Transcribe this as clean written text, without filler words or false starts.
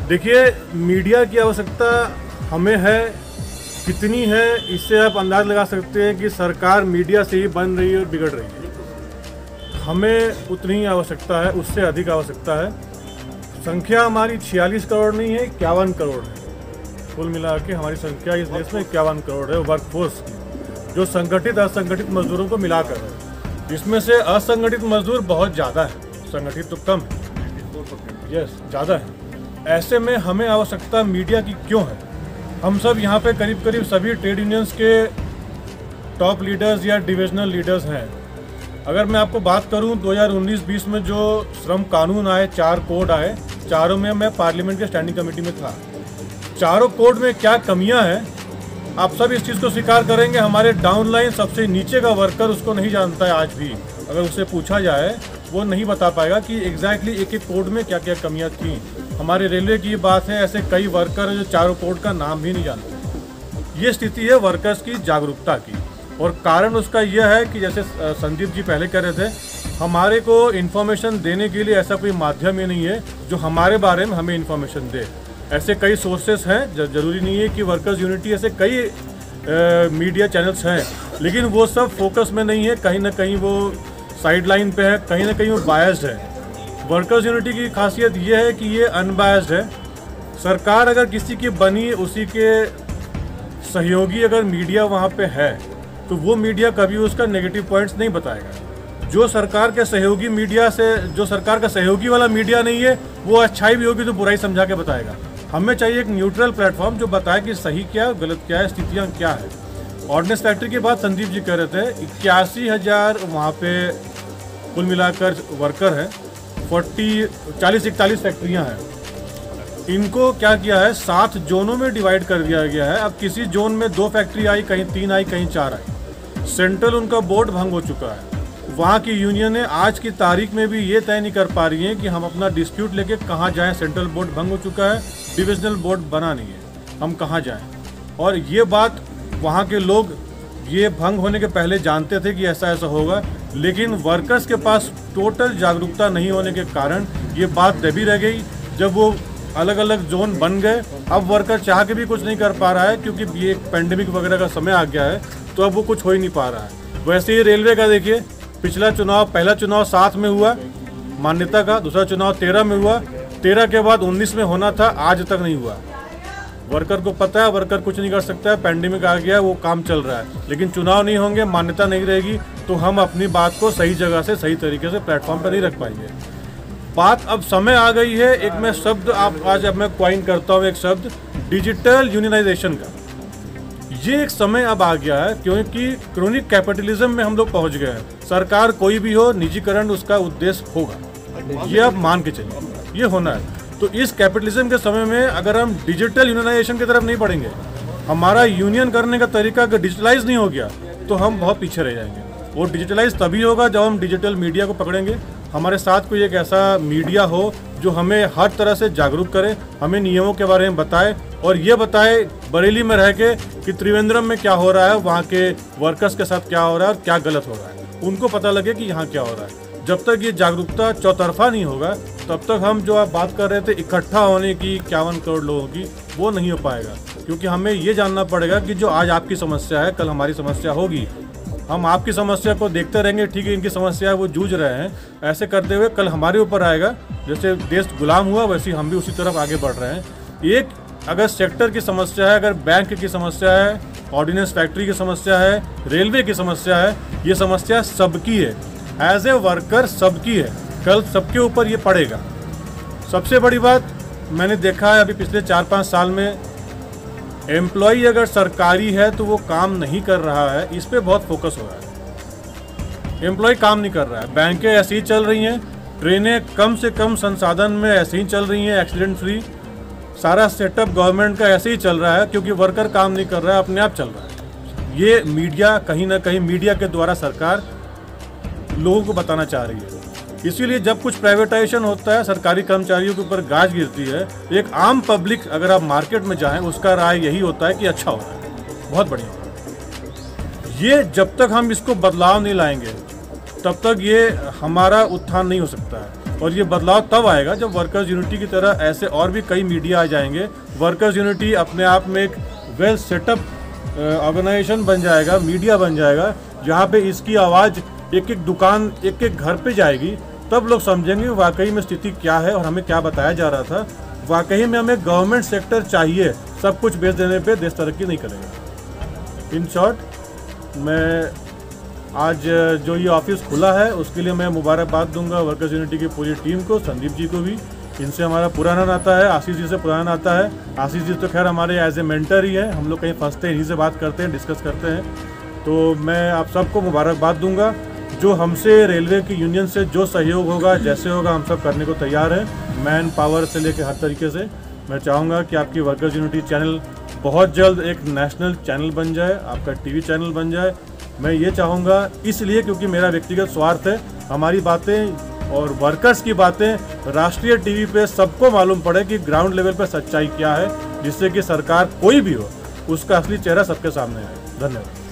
देखिए, मीडिया की आवश्यकता हमें है, कितनी है इससे आप अंदाज लगा सकते हैं कि सरकार मीडिया से ही बन रही है और बिगड़ रही है। हमें उतनी ही आवश्यकता है, उससे अधिक आवश्यकता है। संख्या हमारी 46 करोड़ नहीं है, 51 करोड़ है। कुल मिला के हमारी संख्या इस देश में 51 करोड़ है वर्कफोर्स की, जो संगठित असंगठित मजदूरों को मिलाकर है। इसमें से असंगठित मजदूर बहुत ज़्यादा है, संगठित तो कम है। यस, ज़्यादा है। ऐसे में हमें आवश्यकता मीडिया की क्यों है? हम सब यहाँ पे करीब करीब सभी ट्रेड यूनियंस के टॉप लीडर्स या डिविजनल लीडर्स हैं। अगर मैं आपको बात करूँ 2019-20 में जो श्रम कानून आए, 4 कोड आए, चारों में मैं पार्लियामेंट के स्टैंडिंग कमेटी में था। चारों कोड में क्या कमियां हैं, आप सब इस चीज़ को स्वीकार करेंगे। हमारे डाउनलाइन सबसे नीचे का वर्कर उसको नहीं जानता है आज भी। अगर उससे पूछा जाए वो नहीं बता पाएगा कि एग्जैक्टली एक एक कोड में क्या क्या कमियां थी। हमारे रेलवे की बात है, ऐसे कई वर्कर जो चारों कोड का नाम भी नहीं जानते। ये स्थिति है वर्कर्स की जागरूकता की, और कारण उसका यह है कि जैसे संदीप जी पहले कह रहे थे, हमारे को इन्फॉर्मेशन देने के लिए ऐसा कोई माध्यम ही नहीं है जो हमारे बारे में हमें इन्फॉर्मेशन दे। ऐसे कई सोर्सेस हैं, जरूरी नहीं है कि वर्कर्स यूनिटी, ऐसे कई मीडिया चैनल्स हैं, लेकिन वो सब फोकस में नहीं है। कहीं ना कहीं वो साइड लाइन पे है, कहीं ना कहीं वो बायस्ड है। वर्कर्स यूनिटी की खासियत ये है कि ये अनबायस्ड है। सरकार अगर किसी की बनी, उसी के सहयोगी अगर मीडिया वहाँ पे है, तो वो मीडिया कभी उसका नेगेटिव पॉइंट्स नहीं बताएगा। जो सरकार के सहयोगी मीडिया से, जो सरकार का सहयोगी वाला मीडिया नहीं है, वो अच्छाई भी होगी तो बुराई समझा के बताएगा। हमें चाहिए एक न्यूट्रल प्लेटफॉर्म जो बताए कि सही क्या है, गलत क्या है, स्थितियाँ क्या है। ऑर्डिनेंस फैक्ट्री की बात संदीप जी कह रहे थे, 81,000 वहाँ पे कुल मिलाकर वर्कर हैं, 40-41 फैक्ट्रियाँ हैं। इनको क्या किया है, 7 जोनों में डिवाइड कर दिया गया है। अब किसी जोन में 2 फैक्ट्री आई, कहीं 3 आई, कहीं 4 आई। सेंट्रल उनका बोर्ड भंग हो चुका है। वहाँ की यूनियनें आज की तारीख में भी ये तय नहीं कर पा रही हैं कि हम अपना डिस्प्यूट लेके कहाँ जाएं। सेंट्रल बोर्ड भंग हो चुका है, डिविजनल बोर्ड बना नहीं है, हम कहाँ जाएं। और ये बात वहाँ के लोग ये भंग होने के पहले जानते थे कि ऐसा ऐसा होगा, लेकिन वर्कर्स के पास टोटल जागरूकता नहीं होने के कारण ये बात दबी रह गई। जब वो अलग अलग जोन बन गए, अब वर्कर चाह के भी कुछ नहीं कर पा रहा है, क्योंकि ये पैंडेमिक वगैरह का समय आ गया है, तो अब वो कुछ हो ही नहीं पा रहा है। वैसे ही रेलवे का देखिए, पिछला चुनाव, पहला चुनाव 7 में हुआ मान्यता का, दूसरा चुनाव 13 में हुआ, 13 के बाद 19 में होना था, आज तक नहीं हुआ। वर्कर को पता है, वर्कर कुछ नहीं कर सकता है, पैंडेमिक आ गया, वो काम चल रहा है, लेकिन चुनाव नहीं होंगे, मान्यता नहीं रहेगी, तो हम अपनी बात को सही जगह से, सही तरीके से प्लेटफॉर्म पर नहीं रख पाएंगे। बात अब समय आ गई है, एक मैं शब्द आज मैं क्वाइन करता हूँ, एक शब्द डिजिटल यूनियनाइजेशन का। ये एक समय अब आ गया है, क्योंकि क्रोनिक कैपिटलिज्म में हम लोग पहुँच गए हैं। सरकार कोई भी हो, निजीकरण उसका उद्देश्य होगा, ये अब मान के चलिए, ये होना है। तो इस कैपिटलिज्म के समय में अगर हम डिजिटल यूनियनाइजेशन की तरफ नहीं बढ़ेंगे, हमारा यूनियन करने का तरीका अगर डिजिटलाइज नहीं हो गया, तो हम बहुत पीछे रह जाएंगे। वो डिजिटलाइज तभी होगा जब हम डिजिटल मीडिया को पकड़ेंगे। हमारे साथ कोई एक ऐसा मीडिया हो जो हमें हर तरह से जागरूक करे, हमें नियमों के बारे में बताए, और ये बताए बरेली में रह के कि त्रिवेंद्रम में क्या हो रहा है, वहाँ के वर्कर्स के साथ क्या हो रहा है और क्या गलत हो रहा है, उनको पता लगे कि यहाँ क्या हो रहा है। जब तक ये जागरूकता चौतरफा नहीं होगा, तब तक हम जो आप बात कर रहे थे इकट्ठा होने की 51 करोड़ लोगों की, वो नहीं हो पाएगा। क्योंकि हमें ये जानना पड़ेगा कि जो आज आपकी समस्या है, कल हमारी समस्या होगी। हम आपकी समस्या को देखते रहेंगे, ठीक है, इनकी समस्या है, वो जूझ रहे हैं, ऐसे करते हुए कल हमारे ऊपर आएगा। जैसे देश गुलाम हुआ, वैसे हम भी उसी तरफ आगे बढ़ रहे हैं। एक अगर सेक्टर की समस्या है, अगर बैंक की समस्या है, ऑर्डिनेंस फैक्ट्री की समस्या है, रेलवे की समस्या है, ये समस्या सबकी है। एज ए वर्कर सबकी है, कल सबके ऊपर ये पड़ेगा। सबसे बड़ी बात मैंने देखा है अभी पिछले 4-5 साल में, एम्प्लॉई अगर सरकारी है तो वो काम नहीं कर रहा है, इस पे बहुत फोकस हो रहा है। एम्प्लॉय काम नहीं कर रहा है, बैंकें ऐसे ही चल रही हैं, ट्रेनें कम से कम संसाधन में ऐसे ही चल रही हैं, एक्सीडेंट फ्री। सारा सेटअप गवर्नमेंट का ऐसे ही चल रहा है, क्योंकि वर्कर काम नहीं कर रहा है, अपने आप चल रहा है। ये मीडिया, कहीं ना कहीं मीडिया के द्वारा सरकार लोगों को बताना चाह रही है। इसीलिए जब कुछ प्राइवेटाइजेशन होता है, सरकारी कर्मचारियों के ऊपर गाज गिरती है, एक आम पब्लिक अगर आप मार्केट में जाएं, उसका राय यही होता है कि अच्छा हो रहा है, बहुत बढ़िया हो रहा है। ये जब तक हम इसको बदलाव नहीं लाएंगे, तब तक ये हमारा उत्थान नहीं हो सकता है। और ये बदलाव तब आएगा जब वर्कर्स यूनिटी की तरह ऐसे और भी कई मीडिया आ जाएंगे। वर्कर्स यूनिटी अपने आप में एक वेल सेटअप ऑर्गेनाइजेशन बन जाएगा, मीडिया बन जाएगा, जहाँ पे इसकी आवाज़ एक एक दुकान, एक एक घर पे जाएगी। तब लोग समझेंगे वाकई में स्थिति क्या है और हमें क्या बताया जा रहा था। वाकई में हमें गवर्नमेंट सेक्टर चाहिए, सब कुछ बेच देने पे देश तरक्की नहीं करेगा। इन शॉर्ट, मैं आज जो ये ऑफिस खुला है उसके लिए मैं मुबारकबाद दूंगा वर्कर्स यूनिटी की पूरी टीम को, संदीप जी को भी। इनसे हमारा पुराना नाता है, आशीष जी से पुराना नाता है। आशीष जी तो खैर हमारे एज ए मेंटर ही है, हम लोग कहीं फंसते हैं, इन्हीं से बात करते हैं, डिस्कस करते हैं। तो मैं आप सबको मुबारकबाद दूंगा। जो हमसे रेलवे की यूनियन से जो सहयोग होगा, जैसे होगा, हम सब करने को तैयार हैं, मैन पावर से लेकर हर तरीके से। मैं चाहूँगा कि आपकी वर्कर्स यूनिटी चैनल बहुत जल्द एक नेशनल चैनल बन जाए, आपका टीवी चैनल बन जाए। मैं ये चाहूँगा इसलिए क्योंकि मेरा व्यक्तिगत स्वार्थ है, हमारी बातें और वर्कर्स की बातें राष्ट्रीय टीवी पे सबको मालूम पड़े कि ग्राउंड लेवल पे सच्चाई क्या है, जिससे कि सरकार कोई भी हो उसका असली चेहरा सबके सामने आए। धन्यवाद।